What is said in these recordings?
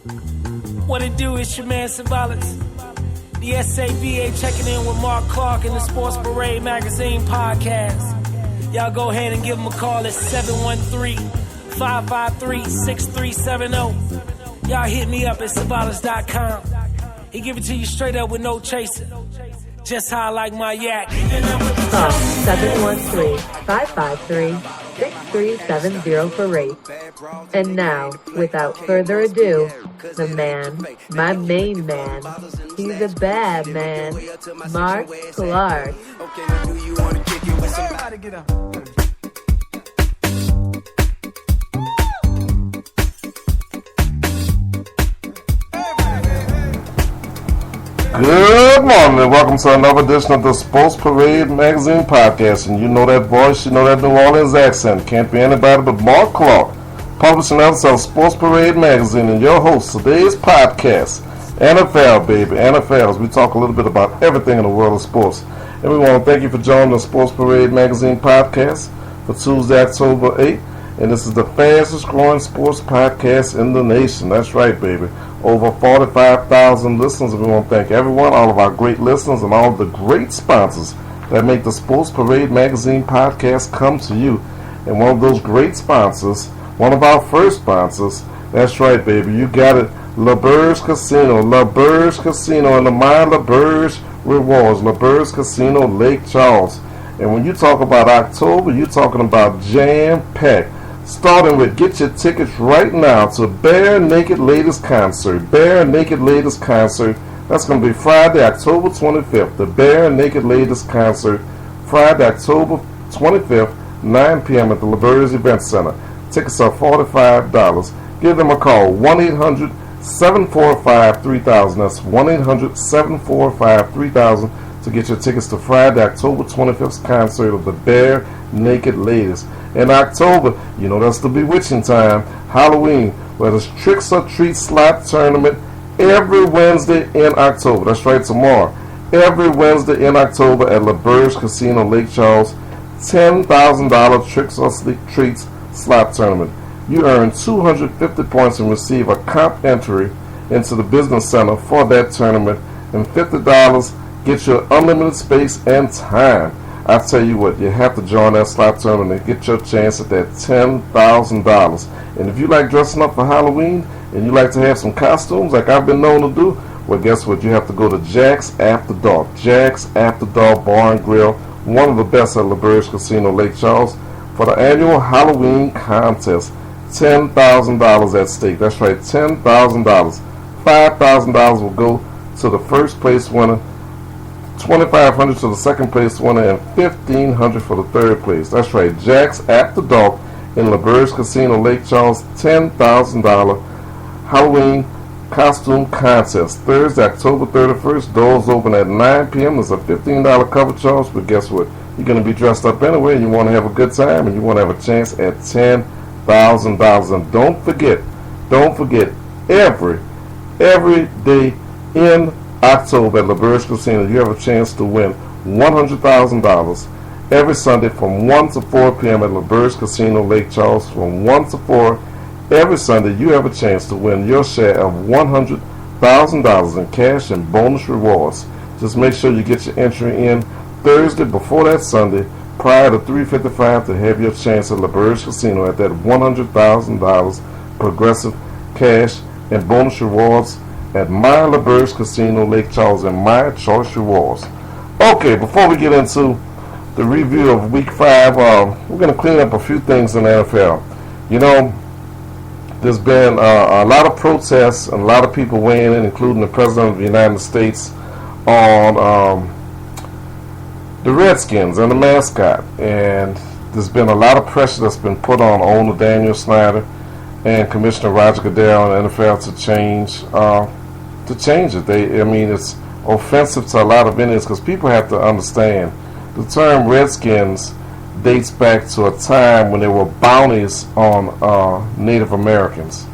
What it do is your man Savalas. The SABA checking in with Mark Clark in the Sports Parade Magazine podcast. Y'all go ahead and give him a call at 713-553-6370. Y'all hit me up at Savalas.com. He give it to you straight up with no chaser. Just how I like my yak. Call 713-553-6370 for rates. And now, without further ado, the man, my main man, he's a bad man, Mark Clark. Good morning and welcome to another edition of the Sports Parade Magazine podcast. And you know that voice, you know that New Orleans accent. Can't be anybody but Mark Clark, publishing editor of Sports Parade Magazine and your host of today's podcast, NFL, baby. NFL, as we talk a little bit about everything in the world of sports. And we want to thank you for joining the Sports Parade Magazine podcast for Tuesday, October 8th. And this is the fastest growing sports podcast in the nation. That's right, baby. Over 45,000 listeners. And we want to thank everyone, all of our great listeners, and all of the great sponsors that make the Sports Parade Magazine podcast come to you. And one of those great sponsors, one of our first sponsors, that's right, baby. You got it. LaBerge Casino. LaBerge Casino and the My LaBerge Rewards. LaBerge Casino, Lake Charles. And when you talk about October, you're talking about jam-packed. Starting with, get your tickets right now to Bare Naked Ladies Concert. Bare Naked Ladies Concert. That's going to be Friday, October 25th. The Bare Naked Ladies Concert. Friday, October 25th, 9 p.m. at the LaBerge Event Center. Tickets are $45. Give them a call, 1-800-745-3000. That's 1-800-745-3000 to get your tickets to Friday, October 25th concert of the Bare Naked Ladies. In October, you know that's the bewitching time, Halloween, where there's Tricks or Treat slot tournament every Wednesday in October. That's right, tomorrow. Every Wednesday in October at LaBerge Casino, Lake Charles, $10,000 Tricks or Treats slot tournament. You earn 250 points and receive a comp entry into the business center for that tournament, and $50 gets you unlimited space and time. I tell you what, you have to join that slot tournament and get your chance at that $10,000. And if you like dressing up for Halloween and you like to have some costumes like I've been known to do, well, guess what? You have to go to Jack's After Dark. Jack's After Dark Bar and Grill, one of the best at LaBerge Casino, Lake Charles, for the annual Halloween contest. $10,000 at stake. That's right, $10,000. $5,000 will go to the first place winner, $2,500 to the second place winner, and $1,500 for the third place. That's right, Jack's After Dark in LaBerge Casino, Lake Charles, $10,000 Halloween costume contest. Thursday, October 31st, doors open at 9 p.m. There's a $15 cover charge, but guess what? You're going to be dressed up anyway, and you want to have a good time, and you want to have a chance at $10,000. And don't forget, every day in October at LaBerge Casino, you have a chance to win $100,000 every Sunday from 1 to 4 p.m. at LaBerge Casino, Lake Charles. From 1 to 4 every Sunday, you have a chance to win your share of $100,000 in cash and bonus rewards. Just make sure you get your entry in Thursday before that Sunday, prior to 3:55, to have your chance at LaBerge Casino at that $100,000 progressive cash and bonus rewards at My LaBerge Casino, Lake Charles, and My Choice Rewards. Okay, before we get into the review of Week 5, we're going to clean up a few things in the NFL. You know, there's been a lot of protests and a lot of people weighing in, including the President of the United States, on the Redskins and the mascot. And there's been a lot of pressure that's been put on owner Daniel Snyder and Commissioner Roger Goodell and the NFL to change it. It's offensive to a lot of Indians, because people have to understand the term Redskins dates back to a time when there were bounties on Native Americans,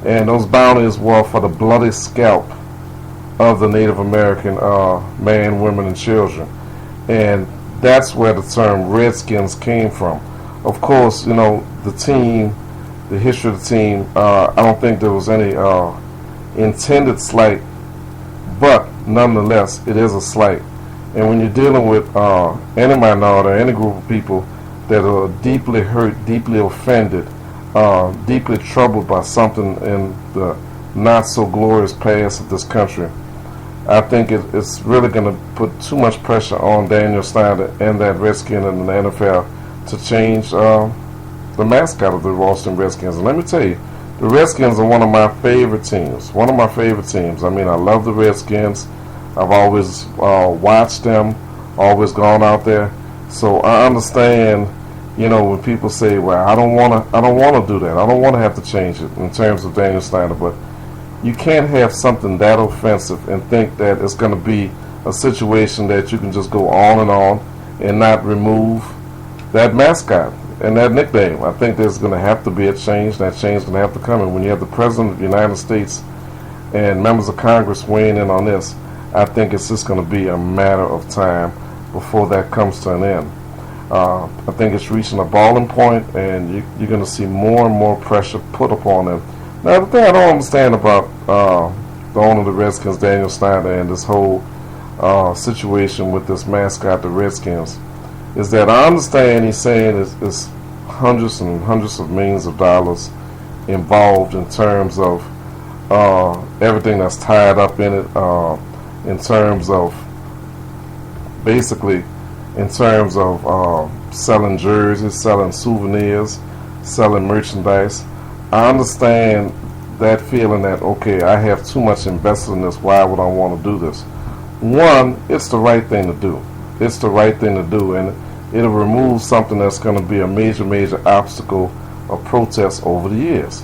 and those bounties were for the bloody scalp of the Native American men, women, and children. And that's where the term Redskins came from. Of course, you know, the history of the team, I don't think there was any intended slight, but nonetheless, it is a slight. And when you're dealing with any minority or any group of people that are deeply hurt, deeply offended, deeply troubled by something in the not so glorious past of this country, I think it's really going to put too much pressure on Daniel Snyder and that Redskin and the NFL to change the mascot of the Washington Redskins. And let me tell you, the Redskins are one of my favorite teams. One of my favorite teams. I mean, I love the Redskins. I've always watched them, always gone out there. So I understand, you know, when people say, "Well, I don't want to do that. I don't want to have to change it," in terms of Daniel Snyder. But you can't have something that offensive and think that it's going to be a situation that you can just go on and not remove that mascot and that nickname. I think there's going to have to be a change. That change is going to have to come. And when you have the President of the United States and members of Congress weighing in on this, I think it's just going to be a matter of time before that comes to an end. I think it's reaching a boiling point, and you're going to see more and more pressure put upon them. Now, the thing I don't understand about the owner of the Redskins, Daniel Snyder, and this whole situation with this mascot, the Redskins, is that I understand he's saying it's hundreds and hundreds of millions of dollars involved in terms of everything that's tied up in it, in terms of basically in terms of selling jerseys, selling souvenirs, selling merchandise. I understand that feeling that, okay, I have too much invested in this, why would I want to do this? One, it's the right thing to do. It's the right thing to do, and it'll remove something that's going to be a major obstacle of protest over the years.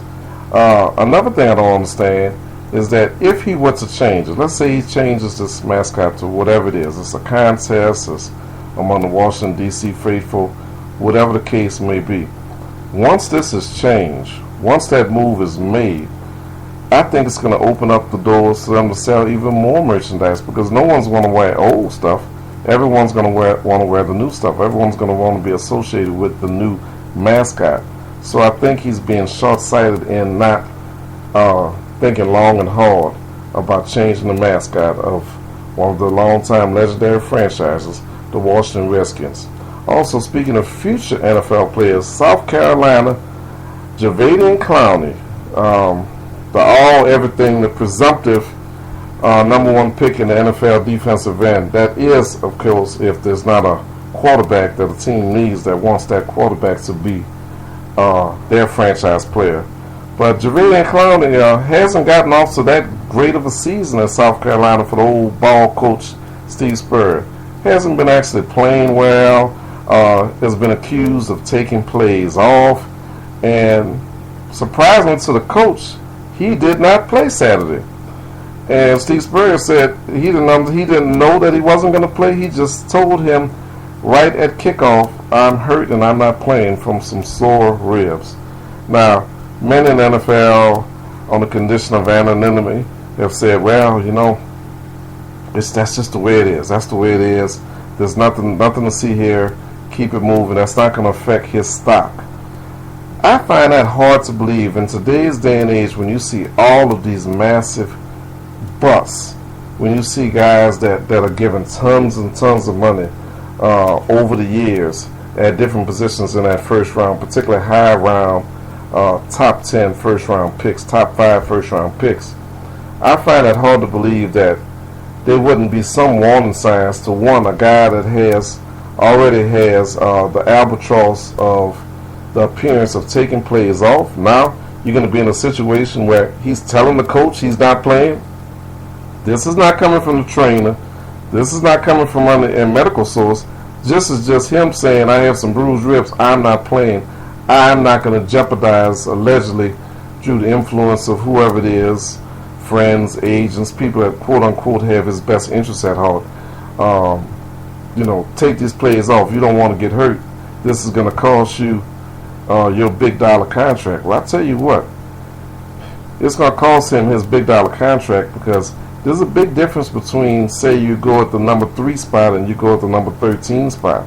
Another thing I don't understand is that if he were to change it, let's say he changes this mascot to whatever it is, it's a contest, it's among the Washington, D.C. faithful, whatever the case may be. Once this is changed, once that move is made, I think it's going to open up the doors for them to sell even more merchandise, because no one's going to wear old stuff. Everyone's going to want to wear the new stuff. Everyone's going to want to be associated with the new mascot. So I think he's being short-sighted in not thinking long and hard about changing the mascot of one of the long-time legendary franchises, the Washington Redskins. Also, speaking of future NFL players, South Carolina, Jadeveon Clowney, the all-everything, the presumptive number one pick in the NFL defensive end. That is, of course, if there's not a quarterback that a team needs that wants that quarterback to be their franchise player. But Jadeveon Clowney hasn't gotten off to that great of a season in South Carolina for the old ball coach Steve Spurrier. Hasn't been actually playing well. Has been accused of taking plays off, and surprisingly to the coach, he did not play Saturday. And Steve Spurrier said he didn't know that he wasn't going to play. He just told him right at kickoff, "I'm hurt and I'm not playing from some sore ribs." Now, many in the NFL, on the condition of anonymity, have said, "Well, you know, that's just the way it is. That's the way it is. There's nothing to see here. Keep it moving. That's not going to affect his stock." I find that hard to believe in today's day and age, when you see all of these massive busts, when you see guys that are given tons and tons of money over the years at different positions in that first round, particularly high round, top 10 first round picks, top 5 first round picks. I find it hard to believe that there wouldn't be some warning signs to one, a guy that already has the albatross of the appearance of taking plays off. Now you're going to be in a situation where he's telling the coach he's not playing. This is not coming from the trainer. This is not coming from a medical source. This is just him saying, "I have some bruised ribs. I'm not playing. I'm not going to jeopardize," allegedly, through the influence of whoever it is, friends, agents, people that quote-unquote have his best interests at heart. Take these plays off. You don't want to get hurt. This is going to cost you your big dollar contract. Well, I tell you what, it's going to cost him his big dollar contract, because there's a big difference between, say, you go at the number 3 spot and you go at the number 13 spot,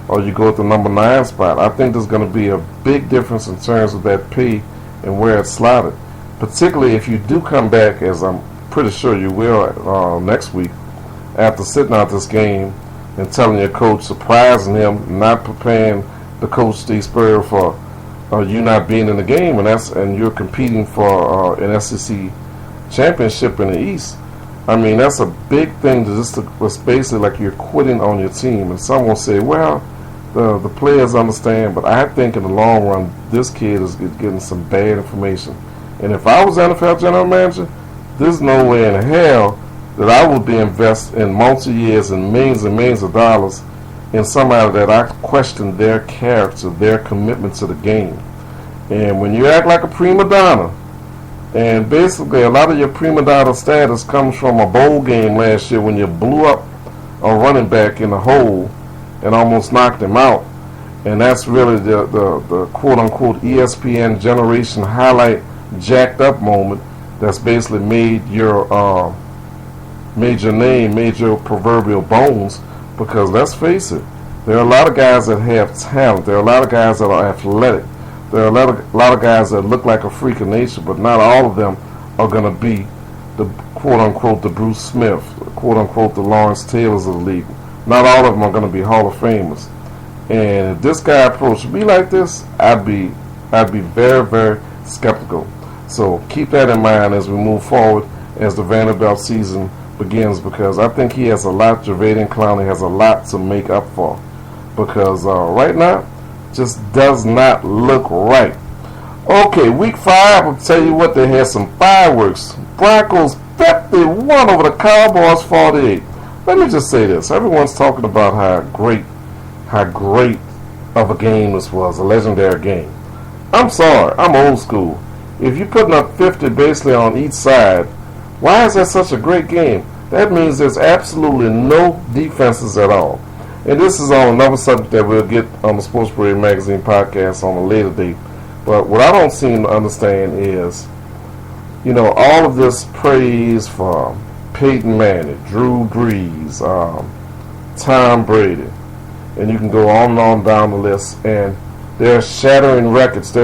or you go at the number 9 spot. I think there's going to be a big difference in terms of that pay and where it's slotted. particularly if you do come back, as I'm pretty sure you will next week, after sitting out this game and telling your coach, surprising him, not preparing the coach Steve Spurrier for you not being in the game, and you're competing for an SEC championship in the East. I mean, that's a big thing. It's basically like you're quitting on your team. And some will say, well, the players understand, but I think in the long run, this kid is getting some bad information. And if I was NFL general manager, there's no way in hell that I would be invested in multi-years and millions of dollars in somebody that I question their character, their commitment to the game. And when you act like a prima donna, and basically a lot of your prima donna status comes from a bowl game last year when you blew up a running back in the hole and almost knocked him out. And that's really the quote-unquote ESPN generation highlight jacked up moment that's basically made your name, made your proverbial bones. Because let's face it, there are a lot of guys that have talent. There are a lot of guys that are athletic. There are a lot of guys that look like a freak of nature, but not all of them are going to be the quote-unquote the Bruce Smith, quote-unquote the Lawrence Taylors of the league. Not all of them are going to be Hall of Famers. And if this guy approached me like this, I'd be very, very skeptical. So keep that in mind as we move forward, as the Vanderbilt season begins, because I think he has a lot, Jadeveon Clowney has a lot to make up for, because right now just does not look right. Okay, week 5, I'll tell you what, they had some fireworks. Broncos 51 over the Cowboys 48. Let me just say this. Everyone's talking about how great of a game this was, a legendary game. I'm sorry, I'm old school. If you're putting up 50 basically on each side, why is that such a great game? That means there's absolutely no defenses at all. And this is on another subject that we'll get on the Sports Parade Magazine podcast on a later date. But what I don't seem to understand is, all of this praise for Peyton Manning, Drew Brees, Tom Brady, and you can go on and on down the list, and they're shattering records.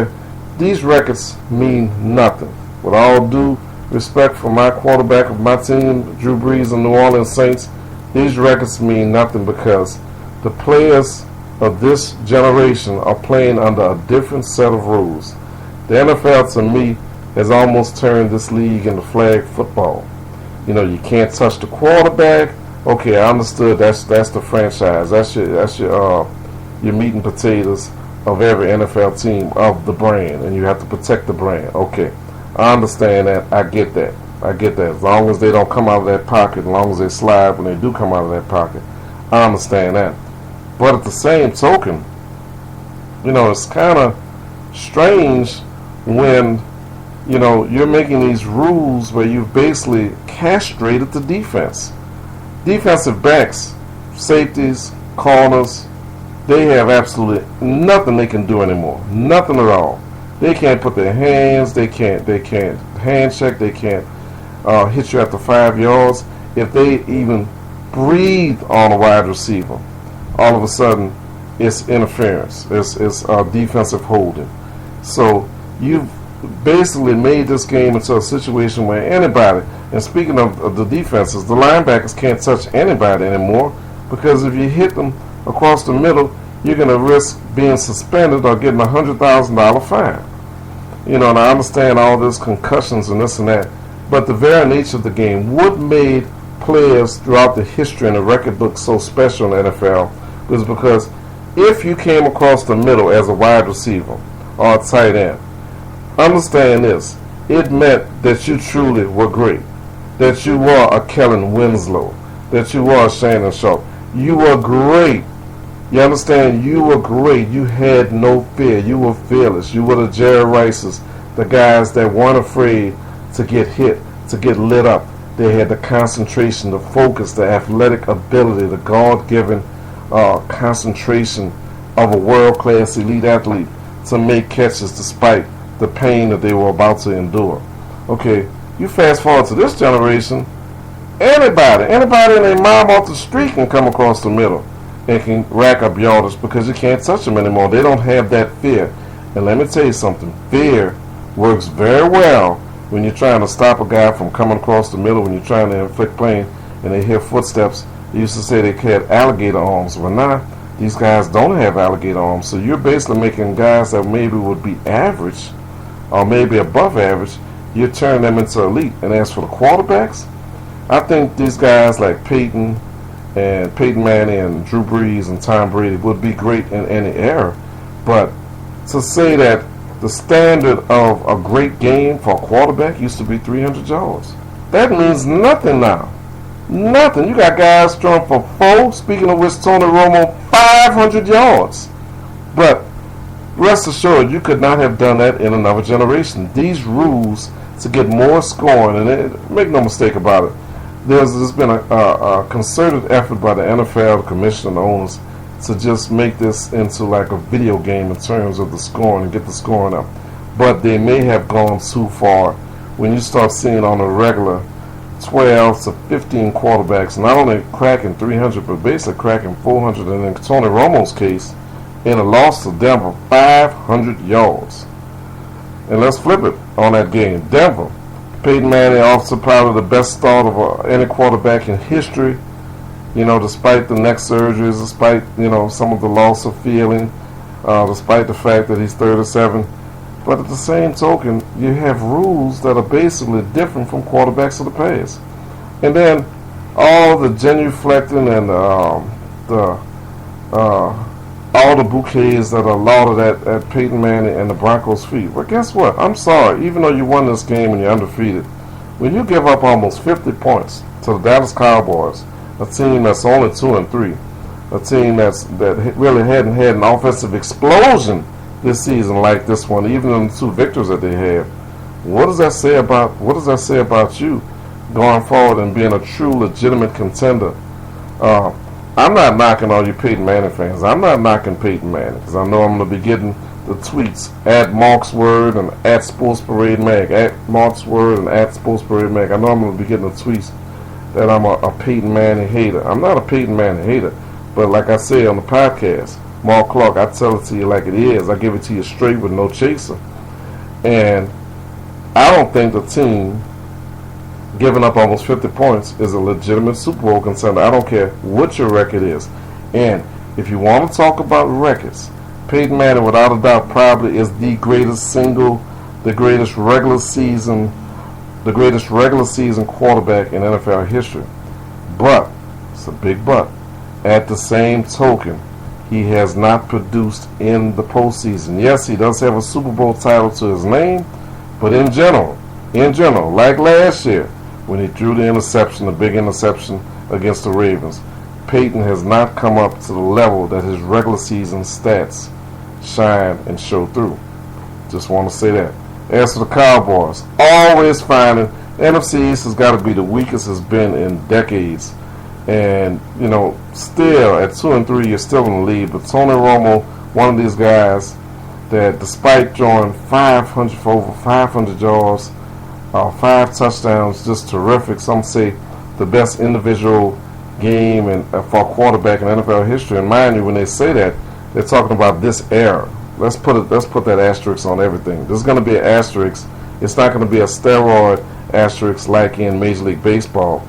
These records mean nothing. With all due respect for my quarterback of my team, Drew Brees and New Orleans Saints, these records mean nothing because the players of this generation are playing under a different set of rules. The NFL, to me, has almost turned this league into flag football. You can't touch the quarterback. Okay, I understood. That's the franchise. That's your meat and potatoes of every NFL team, of the brand, and you have to protect the brand. Okay, I understand that. I get that. As long as they don't come out of that pocket, as long as they slide when they do come out of that pocket, I understand that. But at the same token, it's kind of strange when, you're making these rules where you've basically castrated the defense. Defensive backs, safeties, corners, they have absolutely nothing they can do anymore. Nothing at all. They can't put their hands, they can't hand check, they can't hit you after 5 yards. If they even breathe on a wide receiver, all of a sudden it's interference. It's defensive holding. So you've basically made this game into a situation where anybody, and speaking of the defenses, the linebackers can't touch anybody anymore, because if you hit them across the middle, you're going to risk being suspended or getting a $100,000 fine. And I understand all this concussions and this and that, but the very nature of the game, what made players throughout the history and the record book so special in the NFL was because if you came across the middle as a wide receiver or a tight end, understand this, it meant that you truly were great, that you were a Kellen Winslow, that you were a Shannon Sharp. You were great. You understand? You were great. You had no fear. You were fearless. You were the Jerry Rices, the guys that weren't afraid to get hit, to get lit up. They had the concentration, the focus, the athletic ability, the God-given concentration of a world-class elite athlete to make catches despite the pain that they were about to endure. Okay, you fast forward to this generation, anybody and their mom off the street can come across the middle and can rack up yardage because you can't touch them anymore. They don't have that fear. And let me tell you something, fear works very well when you're trying to stop a guy from coming across the middle, when you're trying to inflict pain, and they hear footsteps, they used to say they had alligator arms. Well, now these guys don't have alligator arms, so you're basically making guys that maybe would be average or maybe above average, you turn them into elite. And as for the quarterbacks, I think these guys like Peyton Manning and Drew Brees and Tom Brady would be great in any era. But to say that the standard of a great game for a quarterback used to be 300 yards, that means nothing now. Nothing. You got guys throwing for 4. Speaking of which, Tony Romo, 500 yards. But rest assured, you could not have done that in another generation. These rules to get more scoring, and make no mistake about it, there's been a concerted effort by the NFL, the commission, and the owners to just make this into like a video game in terms of the scoring and get the scoring up. But they may have gone too far when you start seeing on a regular 12 to 15 quarterbacks not only cracking 300 but basically cracking 400, and in Tony Romo's case, in a loss to Denver, 500 yards. And let's flip it on that game. Denver, Peyton Manning off to probably the best start of any quarterback in history. You know, despite the neck surgeries, despite, you know, some of the loss of feeling, despite the fact that he's 37. But at the same token, you have rules that are basically different from quarterbacks of the past. And then all the genuflecting and all the bouquets that are lauded at Peyton Manning and the Broncos' feet. Well, guess what? I'm sorry. Even though you won this game and you're undefeated, when you give up almost 50 points to the Dallas Cowboys, a team that's only 2-3, a team that really hadn't had an offensive explosion this season like this one, even in the 2 victories that they had. What does that say about you going forward and being a true legitimate contender? I'm not knocking all you Peyton Manning fans. I'm not knocking Peyton Manning because I know I'm going to be getting the tweets at Mark's Word and at Sports Parade Mag, at Mark's Word and at Sports Parade Mag. I know I'm going to be getting the tweets that I'm a Peyton Manning hater. I'm not a Peyton Manning hater, but like I say on the podcast, Mark Clark, I tell it to you like it is. I give it to you straight with no chaser. And I don't think the team giving up almost 50 points is a legitimate Super Bowl contender. I don't care what your record is. And if you want to talk about records, Peyton Manning, without a doubt, probably is the greatest regular season quarterback in NFL history. But, it's a big but, at the same token, he has not produced in the postseason. Yes, he does have a Super Bowl title to his name, but in general, like last year, when he threw the big interception against the Ravens, Peyton has not come up to the level that his regular season stats shine and show through. Just want to say that. As for the Cowboys, always finding NFC East has got to be the weakest it's been in decades. And, you know, still at 2-3, you're still in the lead. But Tony Romo, one of these guys that despite throwing 500 for over 500 yards, 5 touchdowns, just terrific. Some say the best individual game for a quarterback in NFL history. And mind you, when they say that, they're talking about this era. Let's put that asterisk on everything. There's going to be an asterisk. It's not going to be a steroid asterisk like in Major League Baseball.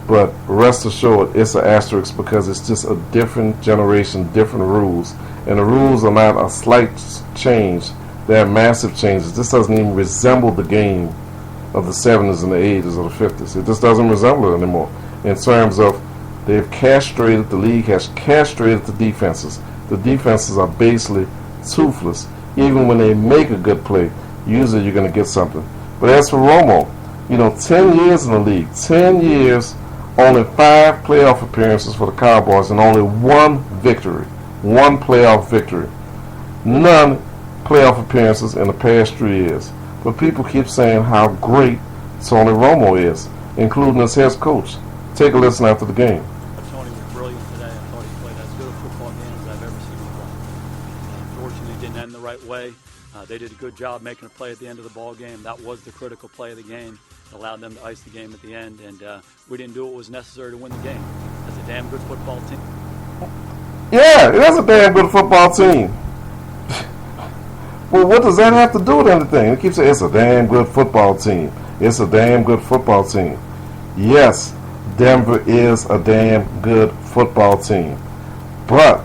But rest assured, it's an asterisk because it's just a different generation, different rules. And the rules are not a slight change. They're massive changes. This doesn't even resemble the game of the 70s and the 80s or the 50s. It just doesn't resemble it anymore. In terms of the league has castrated the defenses. The defenses are basically toothless. Even when they make a good play, usually you're going to get something. But as for Romo, 10 years in the league, 10 years, only 5 playoff appearances for the Cowboys and only 1 victory. 1 playoff victory. None playoff appearances in the past 3 years. But people keep saying how great Tony Romo is, including his head coach. Take a listen after the game. Tony was brilliant today. I thought he played as good a football game as I've ever seen him play. Unfortunately, it didn't end the right way. They did a good job making a play at the end of the ball game. That was the critical play of the game. It allowed them to ice the game at the end, and we didn't do what was necessary to win the game. That's a damn good football team. Yeah, it is a damn good football team. Well, what does that have to do with anything? It keeps saying it's a damn good football team. It's a damn good football team. Yes, Denver is a damn good football team. But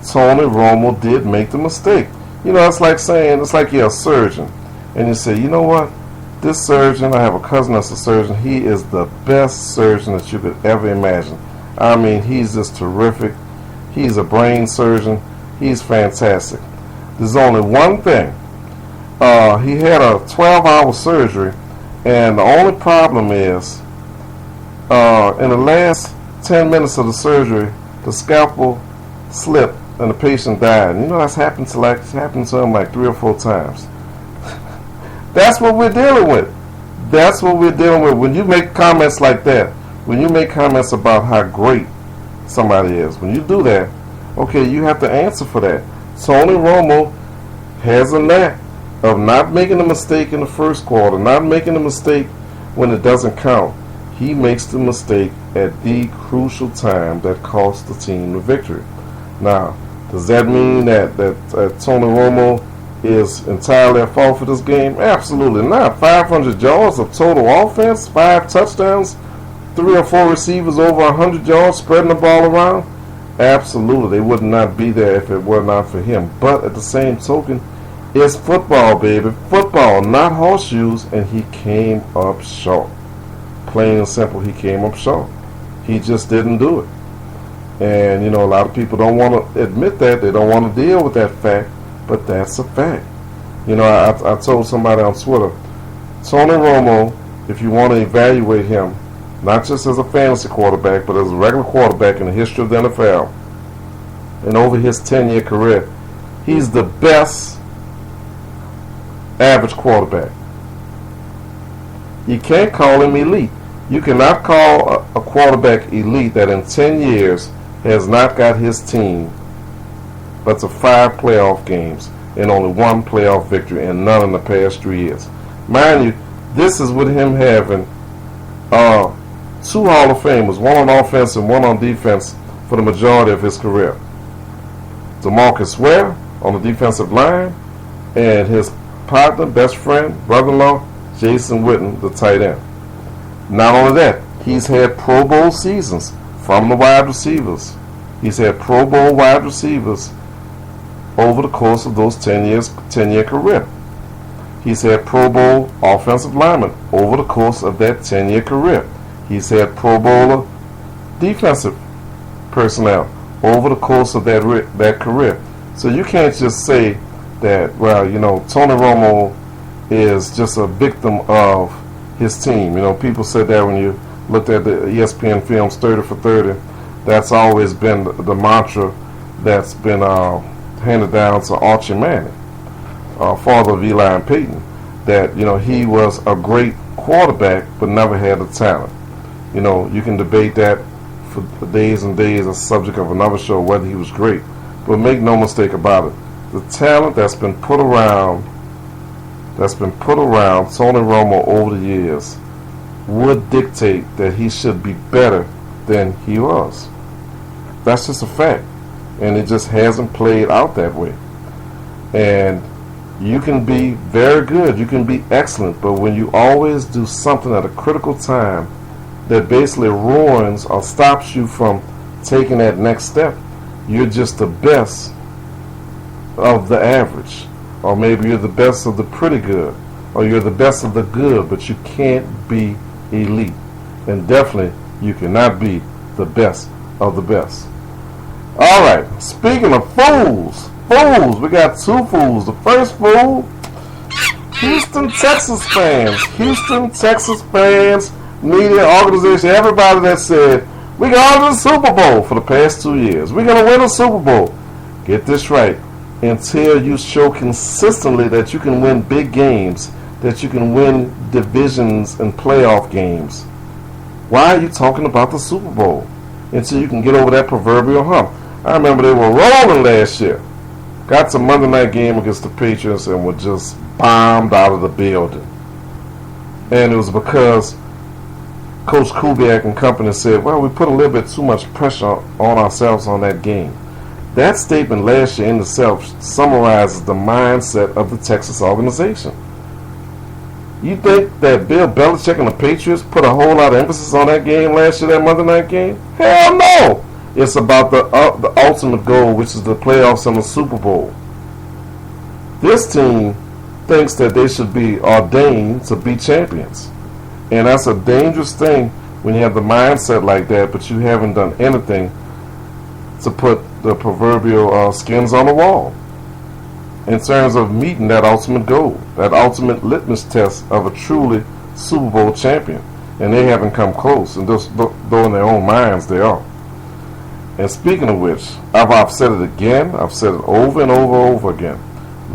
Tony Romo did make the mistake. You know, it's like saying, it's like you're a surgeon. And you say, you know what? This surgeon, I have a cousin that's a surgeon. He is the best surgeon that you could ever imagine. I mean, he's just terrific. He's a brain surgeon. He's fantastic. There's only one thing. He had a 12-hour surgery, and the only problem is, in the last 10 minutes of the surgery, the scalpel slipped and the patient died. And you know, that's happened to him like 3 or 4 times. That's what we're dealing with. That's what we're dealing with. When you make comments like that, when you make comments about how great somebody is, when you do that, okay, you have to answer for that. Tony Romo has a knack of not making a mistake in the first quarter, not making a mistake when it doesn't count. He makes the mistake at the crucial time that costs the team the victory. Now, does that mean that Tony Romo is entirely at fault for this game? Absolutely not. 500 yards of total offense, 5 touchdowns, 3 or 4 receivers over 100 yards, spreading the ball around. Absolutely, they would not be there if it were not for him. But at the same token, it's football, baby. Football, not horseshoes, and he came up short. Plain and simple, he came up short. He just didn't do it. And, you know, a lot of people don't want to admit that. They don't want to deal with that fact, but that's a fact. You know, I told somebody on Twitter, Tony Romo, if you want to evaluate him, not just as a fantasy quarterback, but as a regular quarterback in the history of the NFL, and over his 10-year career, he's the best average quarterback. You can't call him elite. You cannot call a quarterback elite that in 10 years has not got his team but to 5 playoff games and only 1 playoff victory and none in the past 3 years. Mind you, this is with him having 2 Hall of Famers, one on offense and one on defense for the majority of his career. DeMarcus Ware on the defensive line, and his partner, best friend, brother-in-law, Jason Witten, the tight end. Not only that, he's had Pro Bowl seasons from the wide receivers. He's had Pro Bowl wide receivers over the course of those 10-year career. He's had Pro Bowl offensive linemen over the course of that 10-year career. He's had Pro Bowler defensive personnel over the course of that career. So you can't just say that, well, you know, Tony Romo is just a victim of his team. You know, people said that when you looked at the ESPN films 30 for 30. That's always been the mantra that's been handed down to Archie Manning, father of Eli and Peyton, that, you know, he was a great quarterback but never had the talent. You know, you can debate that for days and days as a subject of another show, whether he was great. But make no mistake about it, the talent that's been put around Tony Romo over the years would dictate that he should be better than he was. That's just a fact. And it just hasn't played out that way. And you can be very good, you can be excellent, but when you always do something at a critical time that basically ruins or stops you from taking that next step, you're just the best of the average. Or maybe you're the best of the pretty good. Or you're the best of the good, but you can't be elite. And definitely you cannot be the best of the best. Alright, speaking of fools, we got 2 fools. The first fool, Houston, Texas fans, media, organization, everybody that said, we're going to the Super Bowl for the past 2 years. We're going to win a Super Bowl. Get this right. Until you show consistently that you can win big games, that you can win divisions and playoff games. Why are you talking about the Super Bowl? Until you can get over that proverbial hump. I remember they were rolling last year. Got to Monday night game against the Patriots and were just bombed out of the building. And it was because Coach Kubiak and company said, well, we put a little bit too much pressure on ourselves on that game. That statement last year in itself summarizes the mindset of the Texas organization. You think that Bill Belichick and the Patriots put a whole lot of emphasis on that game last year, that Monday night game? Hell no! It's about the ultimate goal, which is the playoffs and the Super Bowl. This team thinks that they should be ordained to be champions. And that's a dangerous thing when you have the mindset like that, but you haven't done anything to put the proverbial skins on the wall in terms of meeting that ultimate goal, that ultimate litmus test of a truly Super Bowl champion. And they haven't come close, and just though in their own minds they are. And speaking of which, I've said it again, I've said it over and over again.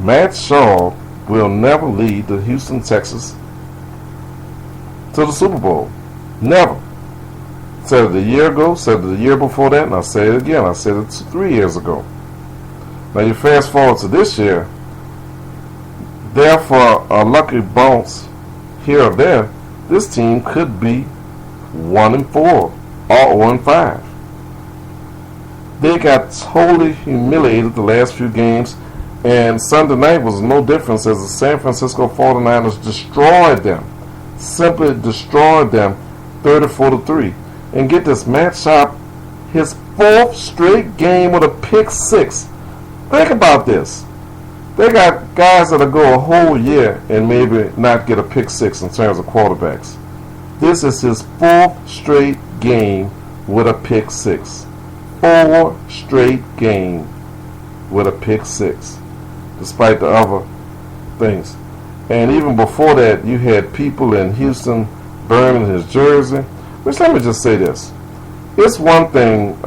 Matt Schaub will never lead the Houston Texans to the Super Bowl. Never. Said it a year ago, said it the year before that, and I'll say it again. I said it 3 years ago. Now you fast forward to this year, therefore a lucky bounce here or there, this team could be 1-4 or 0-5. They got totally humiliated the last few games, and Sunday night was no difference as the San Francisco 49ers destroyed them. Simply destroyed them 34-3. And get this, Matt Schaub, his 4th straight game with a pick 6. Think about this. They got guys that'll go a whole year and maybe not get a pick 6 in terms of quarterbacks. This is his 4th straight game with a pick 6. 4 straight games with a pick 6, despite the other things. And even before that, you had people in Houston burning his jersey. Which, let me just say this. It's one thing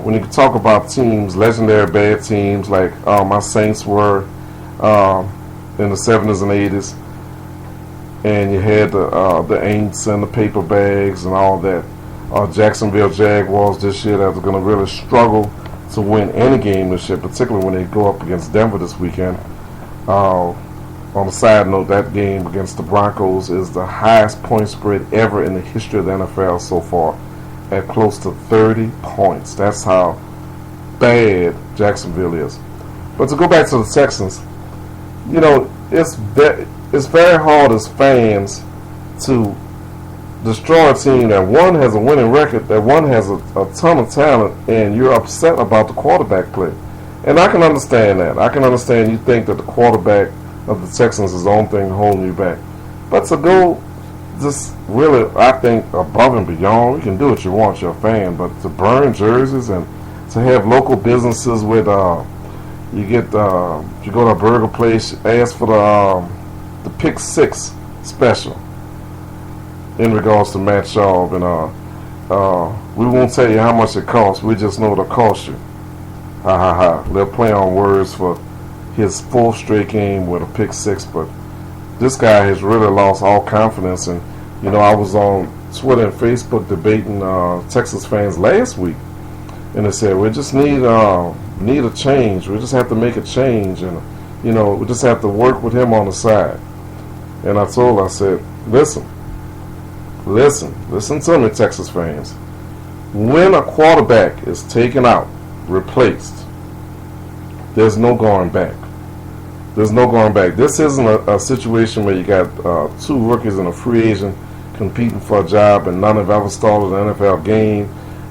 when you talk about teams, legendary bad teams like my Saints were in the 70s and 80s. And you had the Aints and the paper bags and all that. Jacksonville Jaguars this year that are going to really struggle to win any game this year, particularly when they go up against Denver this weekend. On a side note, that game against the Broncos is the highest point spread ever in the history of the NFL so far, at close to 30 points. That's how bad Jacksonville is. But to go back to the Texans, you know, it's very hard as fans to destroy a team that one has a winning record, that one has a ton of talent, and you're upset about the quarterback play. And I can understand that. I can understand you think that the quarterback of the Texans is the only thing holding you back. But to go just really, I think, above and beyond, you can do what you want, you're a fan, but to burn jerseys and to have local businesses with, you go to a burger place, ask for the pick 6 special in regards to Matt Schaub, and we won't tell you how much it costs, we just know it'll cost you. Ha ha ha. They'll play on words for his 4th straight game with a pick 6, but this guy has really lost all confidence. And you know, I was on Twitter and Facebook debating Texas fans last week, and they said we just need a change. We just have to make a change, and you know, we just have to work with him on the side. And I said, listen to me, Texas fans. When a quarterback is taken out, replaced, there's no going back. There's no going back. This isn't a situation where you got 2 rookies and a free agent competing for a job, and none have ever started an NFL game,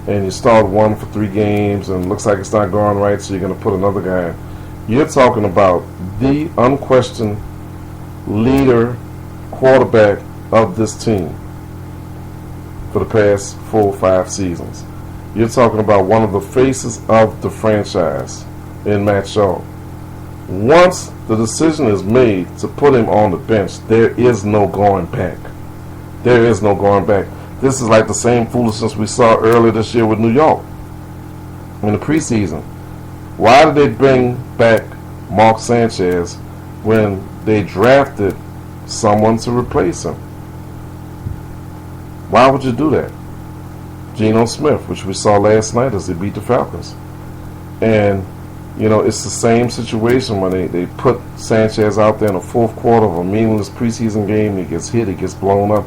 and you start one for 3 games and it looks like it's not going right, so you're going to put another guy in. You're talking about the unquestioned leader quarterback of this team for the past 4 or 5 seasons. You're talking about one of the faces of the franchise in Matt Schaub. Once the decision is made to put him on the bench, there is no going back. There is no going back. This is like the same foolishness we saw earlier this year with New York in the preseason. Why did they bring back Mark Sanchez when they drafted someone to replace him? Why would you do that? Geno Smith, which we saw last night as they beat the Falcons. And you know, it's the same situation when they put Sanchez out there in the 4th quarter of a meaningless preseason game. He gets hit, he gets blown up,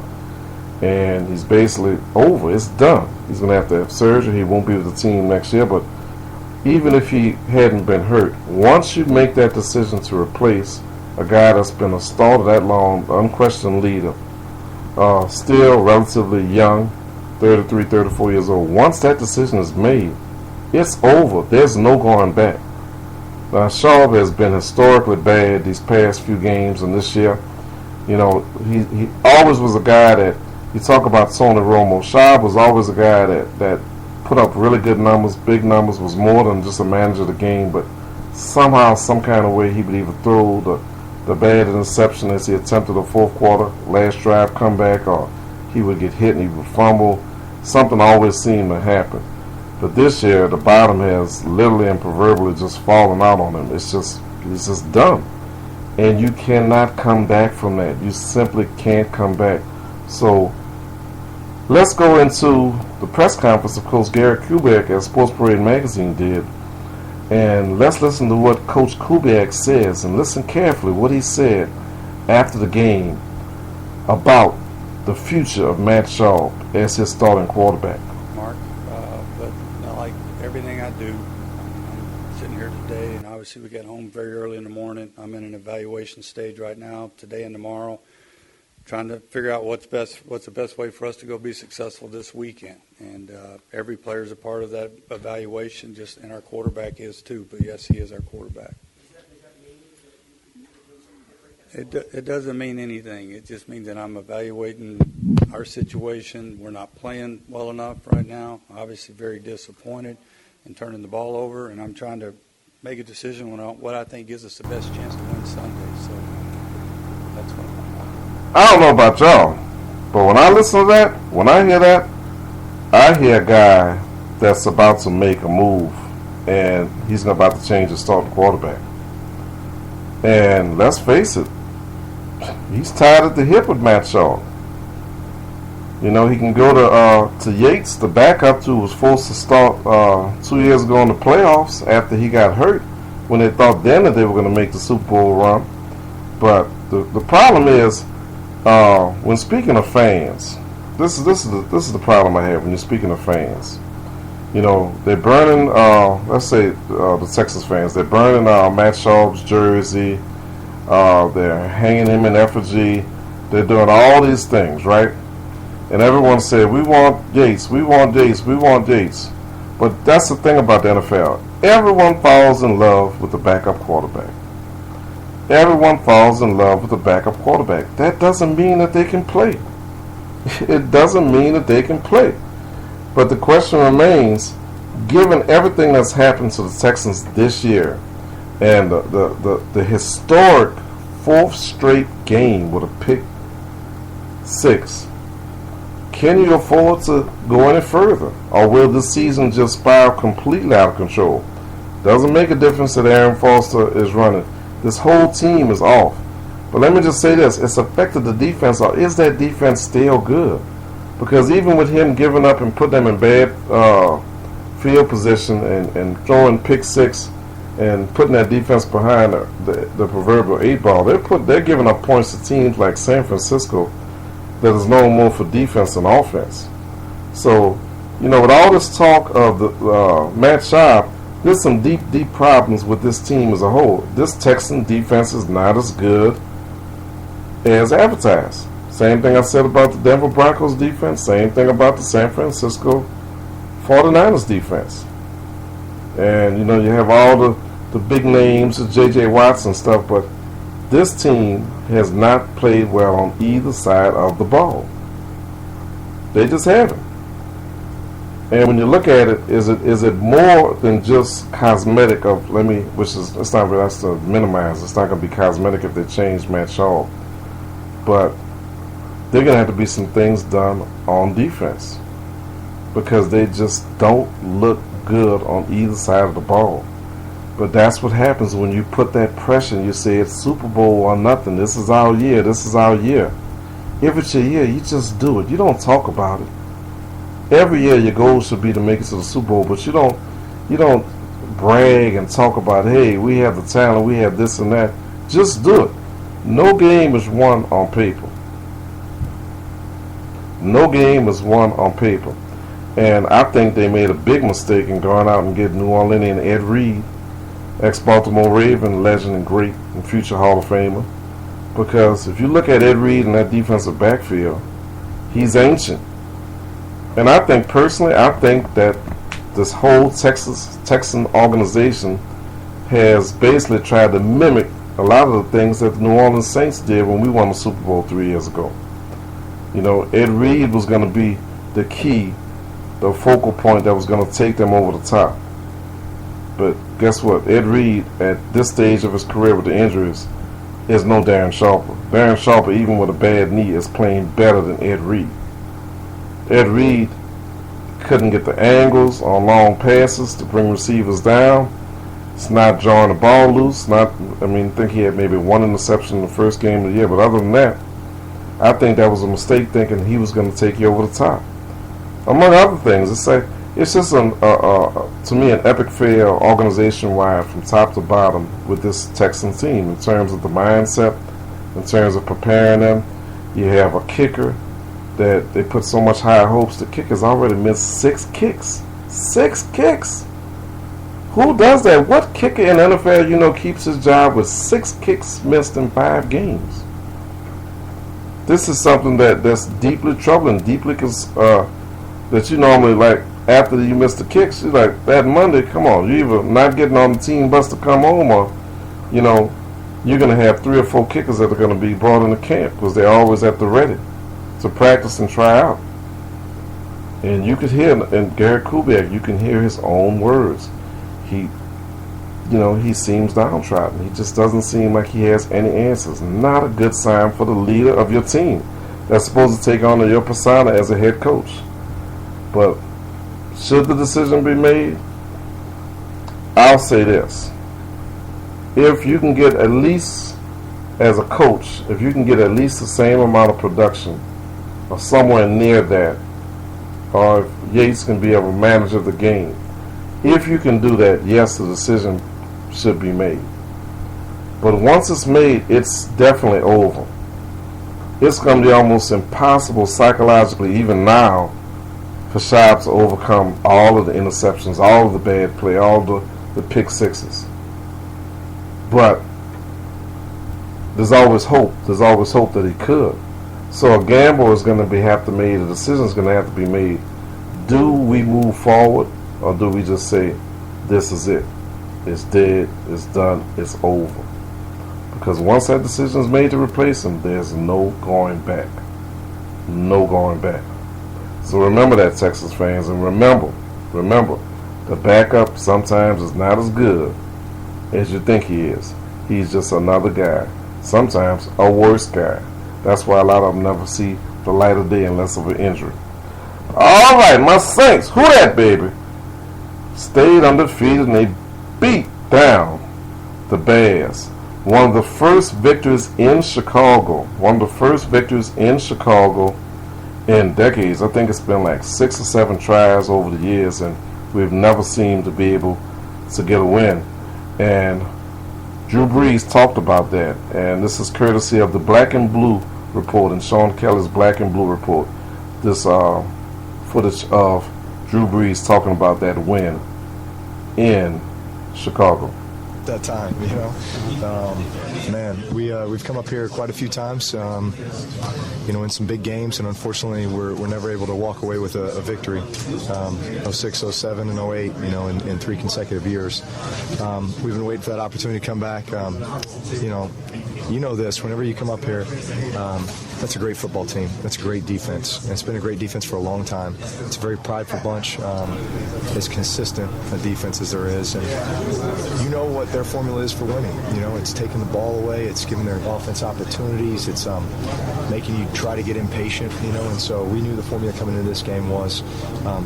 and he's basically over. It's done. He's going to have surgery. He won't be with the team next year. But even if he hadn't been hurt, once you make that decision to replace a guy that's been a starter that long, unquestioned leader, still relatively young, 33, 34 years old. Once that decision is made, it's over. There's no going back. Now, Schaub has been historically bad these past few games, and this year, you know, he always was a guy that, you talk about Tony Romo, Schaub was always a guy that put up really good numbers, big numbers, was more than just a manager of the game, but somehow, some kind of way, he would either throw the bad interception as he attempted the fourth quarter, last drive comeback, or he would get hit and he would fumble. Something always seemed to happen. But this year, the bottom has literally and proverbially just fallen out on him. It's just done. And you cannot come back from that. You simply can't come back. So let's go into the press conference of Coach Gary Kubiak as Sports Parade Magazine did. And let's listen to what Coach Kubiak says, and listen carefully what he said after the game about the future of Matt Schaub as his starting quarterback. Mark, but like everything I do, I'm sitting here today, and obviously we get home very early in the morning. I'm in an evaluation stage right now, today and tomorrow, trying to figure out what's the best way for us to go be successful this weekend. And every player is a part of that evaluation, and our quarterback is too. But yes, he is our quarterback. It doesn't mean anything. It just means that I'm evaluating our situation. We're not playing well enough right now. Obviously, very disappointed in turning the ball over, and I'm trying to make a decision on what I think gives us the best chance to win Sunday. So that's what I'm about. I don't know about y'all, but when I listen to that, when I hear that, I hear a guy that's about to make a move, and he's about to change his starting quarterback. And let's face it, he's tied at the hip with Matt Schaub. You know, he can go to Yates, the backup, who was forced to start 2 years ago in the playoffs after he got hurt, when they thought then that they were going to make the Super Bowl run. But the problem is, when speaking of fans, this is the problem I have when you're speaking of fans. You know, they're burning, let's say the Texas fans, they're burning Matt Schaub's jersey. They're hanging him in effigy. They're doing all these things, right? And everyone said, we want Yates, we want Yates, we want Yates. But that's the thing about the NFL. Everyone falls in love with the backup quarterback. Everyone falls in love with the backup quarterback. That doesn't mean that they can play. It doesn't mean that they can play. But the question remains, given everything that's happened to the Texans this year, and the historic fourth straight game with a pick six, can you afford to go any further? Or will this season just spiral completely out of control? Doesn't make a difference that Aaron Foster is running. This whole team is off. But let me just say this, it's affected the defense, or is that defense still good? Because even with him giving up and putting them in bad field position and throwing pick six and putting that defense behind the proverbial 8-ball, they're giving up points to teams like San Francisco that is known more for defense than offense. So, you know, with all this talk of the Matt Schaub, there's some deep problems with this team as a whole. This Texan defense is not as good as advertised. Same thing I said about the Denver Broncos defense. Same thing about the San Francisco 49ers defense. And, you know, you have all the big names of J.J. Watts and stuff, but this team has not played well on either side of the ball. They just haven't. And when you look at it, is it more than just cosmetic of, it's not really, that's to minimize, it's not going to be cosmetic if they change Matt Schaub. But they're going to have to be some things done on defense, because they just don't look good on either side of the ball. But that's what happens when you put that pressure and you say it's Super Bowl or nothing. This is our year. This is our year. If it's your year, you just do it. You don't talk about it. Every year your goal should be to make it to the Super Bowl, but you don't brag and talk about, hey, we have the talent, we have this and that. Just do it. No game is won on paper. No game is won on paper. And I think they made a big mistake in going out and getting New Orleanian Ed Reed, ex-Baltimore Raven, legend and great and future Hall of Famer. Because if you look at Ed Reed in that defensive backfield, he's ancient. And I think that this whole Texan organization has basically tried to mimic a lot of the things that the New Orleans Saints did when we won the Super Bowl 3 years ago. You know, Ed Reed was going to be the key, the focal point that was going to take them over the top. But guess what? Ed Reed, at this stage of his career with the injuries, is no Darren Sharper. Darren Sharper, even with a bad knee, is playing better than Ed Reed. Ed Reed couldn't get the angles on long passes to bring receivers down. It's not drawing the ball loose. I think he had maybe one interception in the first game of the year, but other than that, I think that was a mistake thinking he was going to take you over the top. Among other things, it's just to me an epic fail organization-wide from top to bottom with this Texan team in terms of the mindset, in terms of preparing them. You have a kicker that they put so much high hopes. The kicker's already missed 6 kicks. 6 kicks! Who does that? What kicker in the NFL, keeps his job with 6 kicks missed in 5 games? This is something that's deeply troubling, that you normally, like, after you miss the kicks, you're like, that Monday, come on, you're either not getting on the team bus to come home, or, you're going to have 3 or 4 kickers that are going to be brought into camp because they're always at the ready to practice and try out. And you could hear, in Garrett Kubiak, you can hear his own words. He seems downtrodden. He just doesn't seem like he has any answers. Not a good sign for the leader of your team that's supposed to take on your persona as a head coach. But should the decision be made, I'll say this. If you can get at least, as a coach, if you can get at least the same amount of production or somewhere near that, or if Yates can be able to manage the game, if you can do that, yes, the decision should be made. But once it's made, it's definitely over. It's going to be almost impossible psychologically, even now, for Schaub to overcome all of the interceptions, all of the bad play, all the pick sixes. But there's always hope. There's always hope that he could. So a gamble is going to have to be made. A decision is going to have to be made. Do we move forward, or do we just say, this is it? It's dead, it's done, it's over. Because once that decision is made to replace him, there's no going back. No going back. So remember that, Texas fans, and remember, the backup sometimes is not as good as you think he is. He's just another guy. Sometimes a worse guy. That's why a lot of them never see the light of day unless of an injury. All right, my Saints, who that, baby? Stayed undefeated, and they beat down the Bears. One of the first victories in Chicago. In decades. I think it's been like 6 or 7 tries over the years, and we've never seemed to be able to get a win. And Drew Brees talked about that, and this is courtesy of the Black and Blue report and Sean Kelly's Black and Blue report. This footage of Drew Brees talking about that win in Chicago. That time, man, we've come up here quite a few times, in some big games, and unfortunately we're never able to walk away with a victory. 06, 07, and 08, in 3 consecutive years. We've been waiting for that opportunity to come back. This, whenever you come up here, that's a great football team. That's a great defense. And it's been a great defense for a long time. It's a very prideful bunch. As consistent a defense as there is. And you know what their formula is for winning. It's taking the ball away. It's giving their offense opportunities. It's making you try to get impatient, And so we knew the formula coming into this game was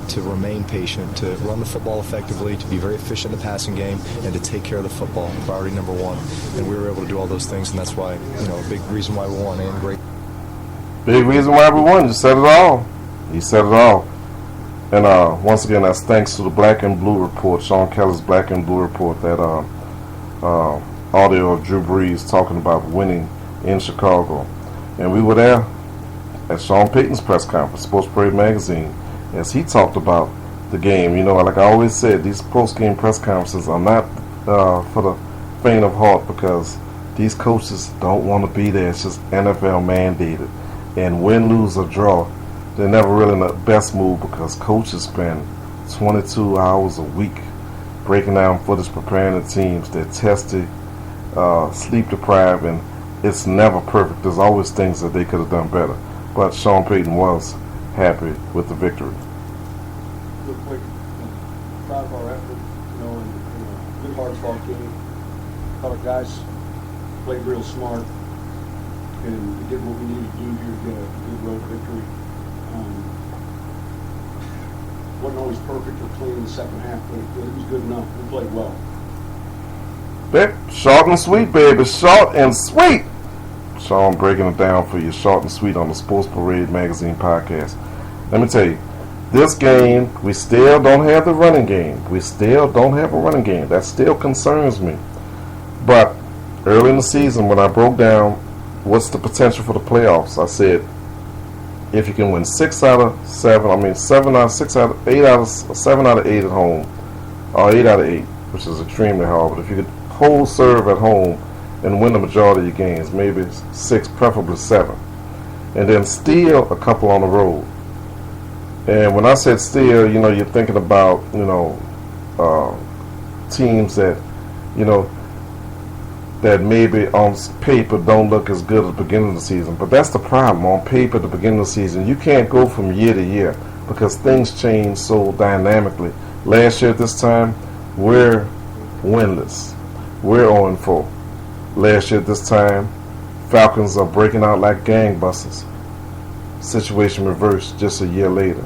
to remain patient, to run the football effectively, to be very efficient in the passing game, and to take care of the football. Priority number 1. And we were able to do all those things, and that's why, a big reason why we won, and great. Big reason why we won. You said it all. He said it all. And once again, that's thanks to the Black and Blue report, Sean Kelly's Black and Blue report, that audio of Drew Brees talking about winning in Chicago. And we were there at Sean Payton's press conference, Sports Parade Magazine, as he talked about the game. Like I always said, these post-game press conferences are not for the faint of heart, because These coaches don't want to be there. It's just NFL mandated. And win, lose, or draw, they're never really in the best mood because coaches spend 22 hours a week breaking down footage, preparing the teams. They're tested, sleep deprived, and it's never perfect. There's always things that they could have done better. But Sean Payton was happy with the victory. Real quick, proud of our effort, and good hard fought game. Thought our guys played real smart, and we did what we needed to do here to get a good road victory. Wasn't always perfect or clean in the second half, but it was good enough. We played well. Short and sweet, baby. Short and sweet. Sean breaking it down for you. Short and sweet on the Sports Parade Magazine podcast. Let me tell you, this game, we still don't have the running game. We still don't have a running game. That still concerns me. But early in the season, when I broke down what's the potential for the playoffs, I said, if you can win 7 out of 8 at home, or 8 out of 8, which is extremely hard, but if you could hold serve at home and win the majority of your games, maybe 6, preferably 7, and then steal a couple on the road. And when I said steal, you're thinking about, teams that, that maybe on paper don't look as good at the beginning of the season. But that's the problem. On paper at the beginning of the season, you can't go from year to year because things change so dynamically. Last year at this time, we're winless. We're 0-4. Last year at this time, Falcons are breaking out like gangbusters. Situation reversed just a year later.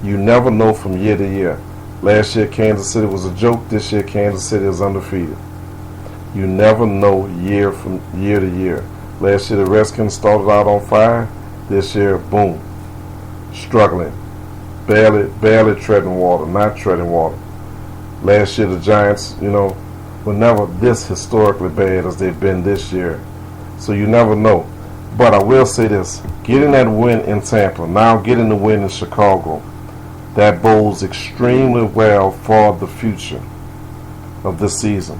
You never know from year to year. Last year, Kansas City was a joke. This year, Kansas City is undefeated. You never know year from year to year. Last year, the Redskins started out on fire. This year, boom, struggling, barely treading water, not treading water. Last year, the Giants, were never this historically bad as they've been this year. So you never know. But I will say this: getting that win in Tampa, now getting the win in Chicago, that bodes extremely well for the future of this season.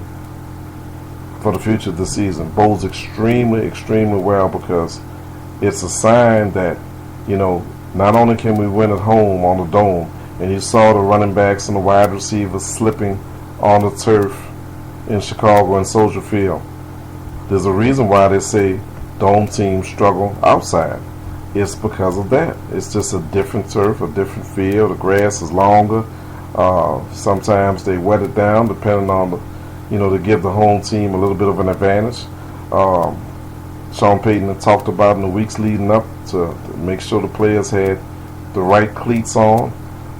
Bodes extremely, extremely well because it's a sign that, not only can we win at home on the Dome, and you saw the running backs and the wide receivers slipping on the turf in Chicago and Soldier Field. There's a reason why they say Dome teams struggle outside. It's because of that. It's just a different turf, a different field. The grass is longer. Sometimes they wet it down depending on the, to give the home team a little bit of an advantage. Sean Payton had talked about in the weeks leading up to make sure the players had the right cleats on,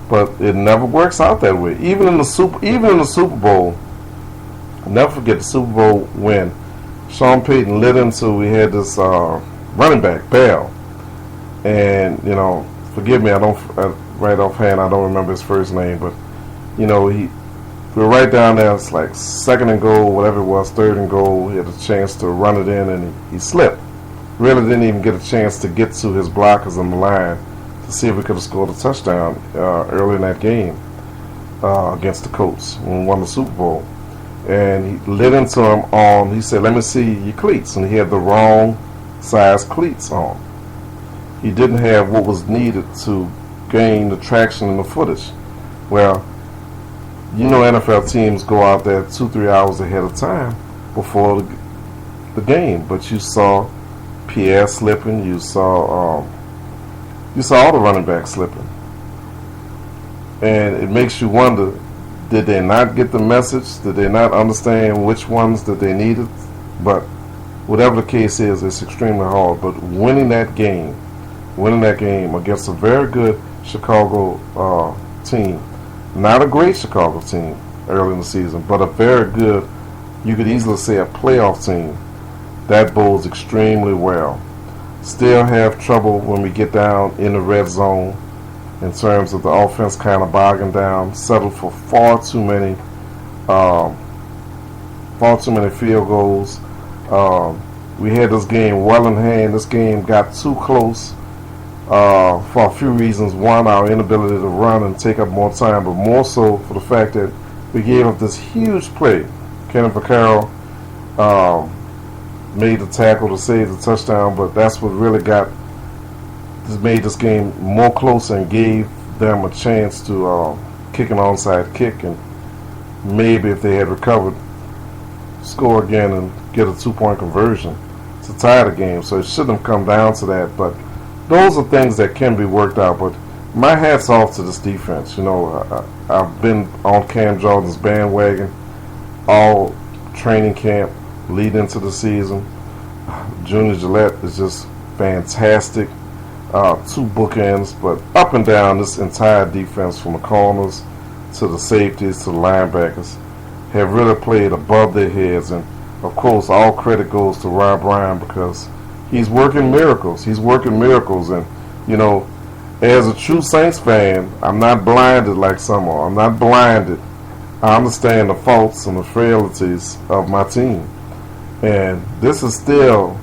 but it never works out that way. Even in the Super Bowl, never forget the Super Bowl win. Sean Payton lit into, we had this running back, Bell. And, forgive me, right offhand, I don't remember his first name, but, we were right down there. It's like 2nd and goal, whatever it was, 3rd and goal. He had a chance to run it in, and he slipped. Really didn't even get a chance to get to his blockers on the line to see if we could have scored a touchdown early in that game against the Colts when we won the Super Bowl. And he lit into him he said, let me see your cleats. And he had the wrong size cleats on. He didn't have what was needed to gain the traction in the footage. Well, NFL teams go out there 2-3 hours ahead of time before the game, but you saw Pierre slipping, you saw all the running backs slipping, and it makes you wonder: did they not get the message? Did they not understand which ones that they needed? But whatever the case is, it's extremely hard. But winning that game against a very good Chicago team. Not a great Chicago team early in the season, but a very good, you could easily say a playoff team. That bodes extremely well. Still have trouble when we get down in the red zone in terms of the offense kind of bogging down, settled for far too many field goals. We had this game well in hand. This game got too close. For a few reasons. One, our inability to run and take up more time, but more so for the fact that we gave up this huge play. Kenneth Vaccaro made the tackle to save the touchdown, but that's what really made this game more close and gave them a chance to kick an onside kick, and maybe if they had recovered, score again and get a 2-point conversion to tie the game. So it shouldn't have come down to that, but those are things that can be worked out. But my hat's off to this defense. I've been on Cam Jordan's bandwagon all training camp leading into the season. Junior Gillette is just fantastic. 2 bookends, but up and down this entire defense, from the corners to the safeties to the linebackers, have really played above their heads. And of course, all credit goes to Rob Ryan, because he's working miracles. And as a true Saints fan, I'm not blinded like some are. I'm not blinded. I understand the faults and the frailties of my team. And this is still,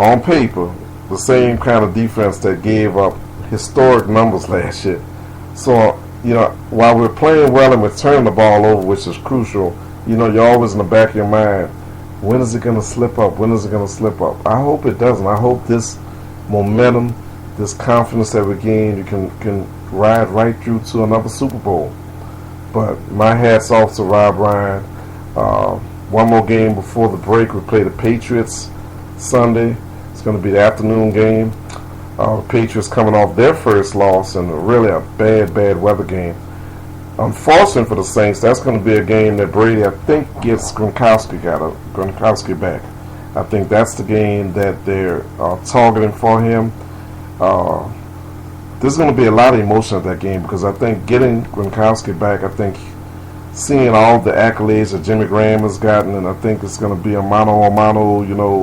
on paper, the same kind of defense that gave up historic numbers last year. So, while we're playing well and we're turning the ball over, which is crucial, you're always in the back of your mind, when is it going to slip up? I hope it doesn't. I hope this momentum, this confidence that we gain, you can ride right through to another Super Bowl. But my hat's off to Rob Ryan. One more game before the break. We play the Patriots Sunday. It's going to be the afternoon game. The Patriots coming off their first loss and really a bad weather game. Unfortunately for the Saints, that's going to be a game that Brady, I think, gets Gronkowski back. I think that's the game that they're targeting for him. There's going to be a lot of emotion at that game, because I think getting Gronkowski back, I think seeing all the accolades that Jimmy Graham has gotten, and I think it's going to be a mano,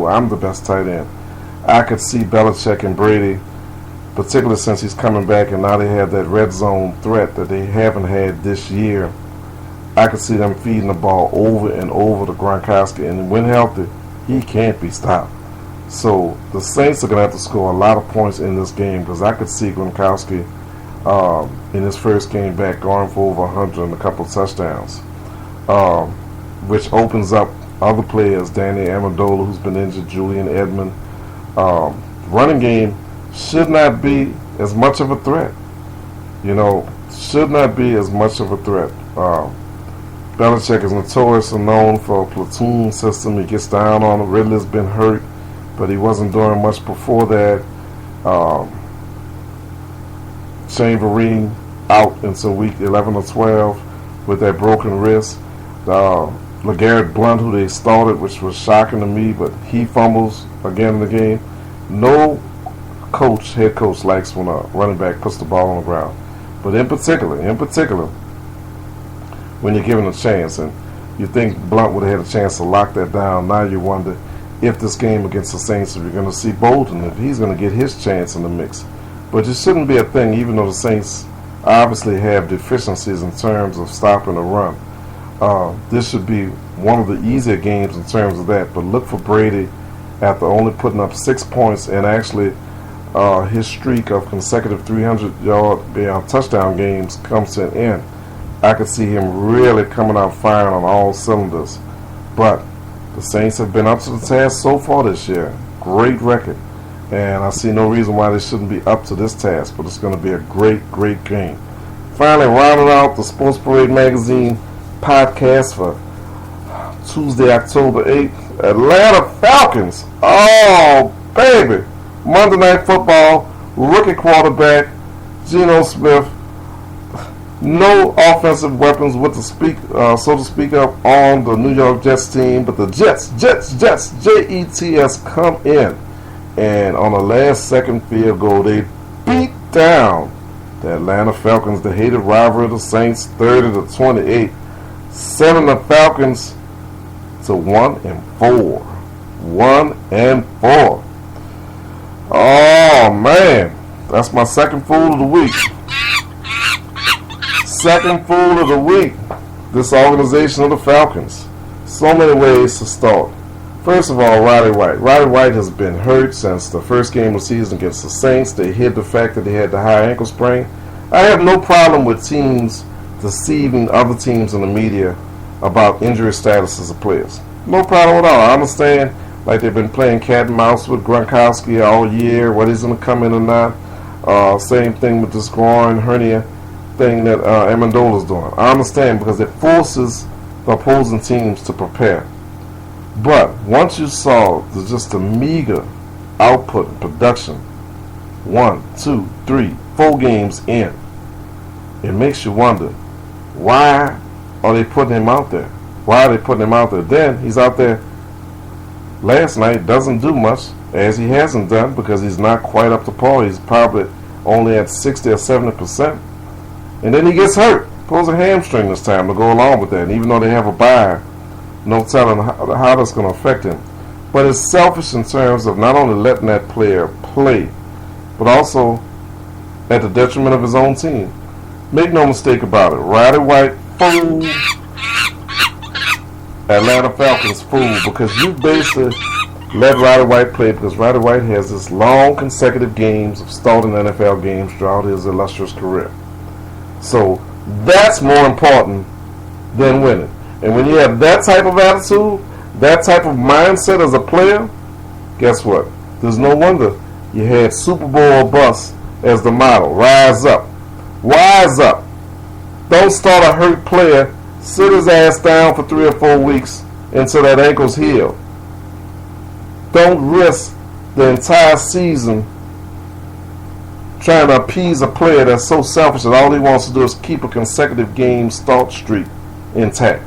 I'm the best tight end. I could see Belichick and Brady, particularly since he's coming back and now they have that red zone threat that they haven't had this year. I could see them feeding the ball over and over to Gronkowski, and when healthy, he can't be stopped. So the Saints are going to have to score a lot of points in this game, because I could see Gronkowski in his first game back going for over 100 and a couple of touchdowns, which opens up other players, Danny Amendola, who's been injured, Julian Edmond. Running game should not be as much of a threat. Should not be as much of a threat. Belichick is notoriously known for a platoon system. He gets down on it. Ridley's been hurt, but he wasn't doing much before that. Shane Vereen out until week 11 or 12 with that broken wrist. LeGarrette Blount, who they started, which was shocking to me, but he fumbles again in the game. No head coach likes when a running back puts the ball on the ground. But in particular, when you're given a chance, and you think Blount would have had a chance to lock that down, now you wonder if this game against the Saints, if you're going to see Bolden, if he's going to get his chance in the mix. But it shouldn't be a thing, even though the Saints obviously have deficiencies in terms of stopping the run. This should be one of the easier games in terms of that. But look for Brady, after only putting up 6 points, and actually his streak of consecutive 300-yard touchdown games comes to an end. I could see him really coming out firing on all cylinders. But the Saints have been up to the task so far this year. Great record. And I see no reason why they shouldn't be up to this task. But it's going to be a great game. Finally, rounding out the Sports Parade Magazine podcast for Tuesday, October 8th. Atlanta Falcons. Oh, baby. Monday Night Football. Rookie quarterback Geno Smith. No offensive weapons so to speak of on the New York Jets team, but the Jets, Jets, come in, and on a last-second field goal, they beat down the Atlanta Falcons, the hated rival of the Saints, 30-28, sending the Falcons to 1-4. 1-4. Oh man, that's my second fool of the week. Second fool of the week, this organization of the Falcons. So many ways to start. First of all, Roddy White. Roddy White has been hurt since the first game of the season against the Saints. They hid the fact that he had the high ankle sprain. I have no problem with teams deceiving other teams in the media about injury statuses of players. No problem at all. I understand like they've been playing cat and mouse with Gronkowski all year, whether he's going to come in or not. Same thing with this groin hernia thing that Amendola's doing. I understand, because it forces the opposing teams to prepare. But once you saw just the meager output and production, 1, 2, 3, 4 games in, it makes you wonder, why are they putting him out there? Why are they putting him out there? Then he's out there last night, doesn't do much, as he hasn't done, because he's not quite up to par. He's probably only at 60 or 70%. And then he gets hurt. Pulls a hamstring this time to go along with that. And even though they have a bye, no telling how that's going to affect him. But it's selfish in terms of not only letting that player play, but also at the detriment of his own team. Make no mistake about it. Roddy White, fool. Atlanta Falcons, fool. Because you basically let Roddy White play, because Roddy White has this long consecutive games of starting NFL games throughout his illustrious career. So that's more important than winning. And when you have that type of attitude, that type of mindset as a player, guess what? There's no wonder you had Super Bowl or bust as the motto. Rise up. Wise up. Don't start a hurt player, sit his ass down for 3 or 4 weeks until that ankle's healed. Don't risk the entire season trying to appease a player that's so selfish that all he wants to do is keep a consecutive game start streak intact,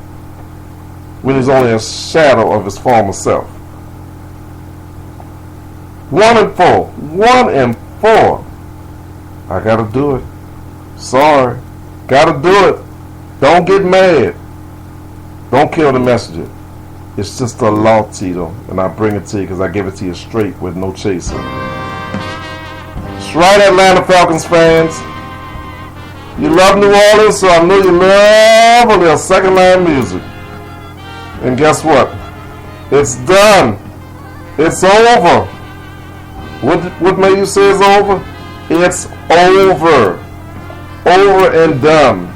when he's only a shadow of his former self. 1-4. 1-4. I gotta do it. Sorry. Gotta do it. Don't get mad. Don't kill the messenger. It's just a law, Tito, and I bring it to you because I give it to you straight with no chaser. That's right, Atlanta Falcons fans. You love New Orleans, so I know you love a little second line music. And guess what? It's done. It's over. What made you say it's over? It's over. Over and done.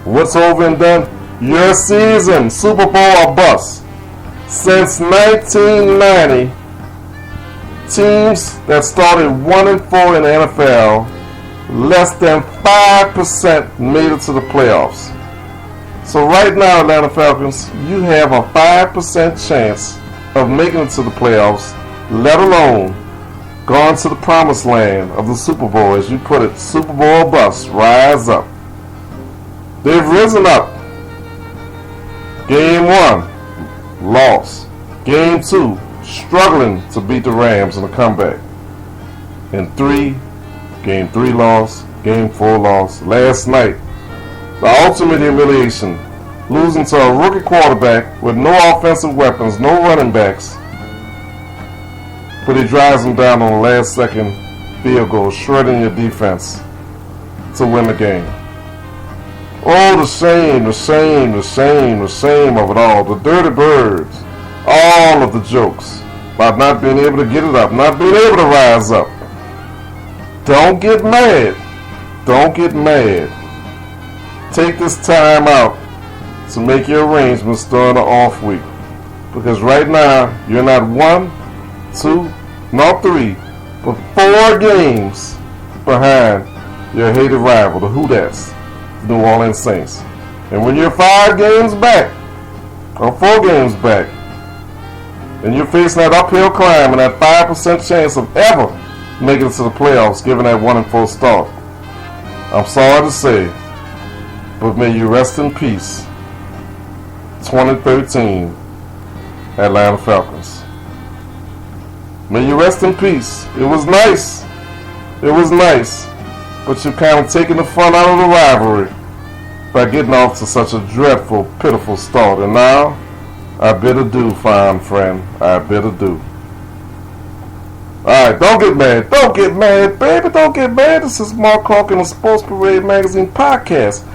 What's over and done? Your season, Super Bowl or bust. Since 1990, teams that started 1-4 in the NFL, less than 5% made it to the playoffs. So right now, Atlanta Falcons, you have a 5% chance of making it to the playoffs, let alone going to the promised land of the Super Bowl. As you put it, Super Bowl bust, rise up. They've risen up. Game 1, loss. Game 2, struggling to beat the Rams in a comeback. And 3, Game 3 loss, Game 4 loss. Last night, the ultimate humiliation, losing to a rookie quarterback with no offensive weapons, no running backs. But he drives them down on the last second field goal, shredding your defense to win the game. Oh, the shame, the shame, the shame, the shame of it all. The dirty birds. All of the jokes about not being able to get it up, not being able to rise up. Don't get mad. Don't get mad. Take this time out to make your arrangements during the off week. Because right now, you're not 1, 2, not 3, but 4 games behind your hated rival, the Who Dats, the New Orleans Saints. And when you're 5 games back, or 4 games back, and you're facing that uphill climb and that 5% chance of ever making it to the playoffs, given that 1-4 start, I'm sorry to say, but may you rest in peace. 2013 Atlanta Falcons. May you rest in peace. It was nice. It was nice. But you're kind of taking the fun out of the rivalry by getting off to such a dreadful, pitiful start. And now, I bid adieu, fine friend. I bid adieu. Alright, don't get mad. Don't get mad, baby. Don't get mad. This is Mark Clark in the Sports Parade Magazine podcast.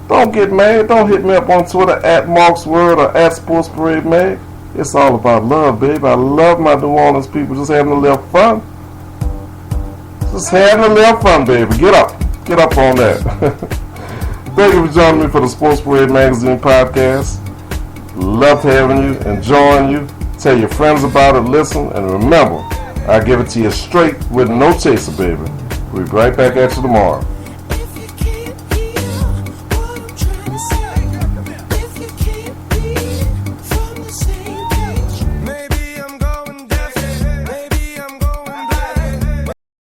Don't get mad. Don't hit me up on Twitter at Mark's Word or at Sports Parade Mag. It's all about love, baby. I love my New Orleans people just having a little fun. Just having a little fun, baby. Get up. Get up on that. Thank you for joining me for the Sports Parade Magazine podcast. Loved having you, enjoying you. Tell your friends about it, listen, and remember, I give it to you straight with no chaser, baby. We'll be right back at you tomorrow.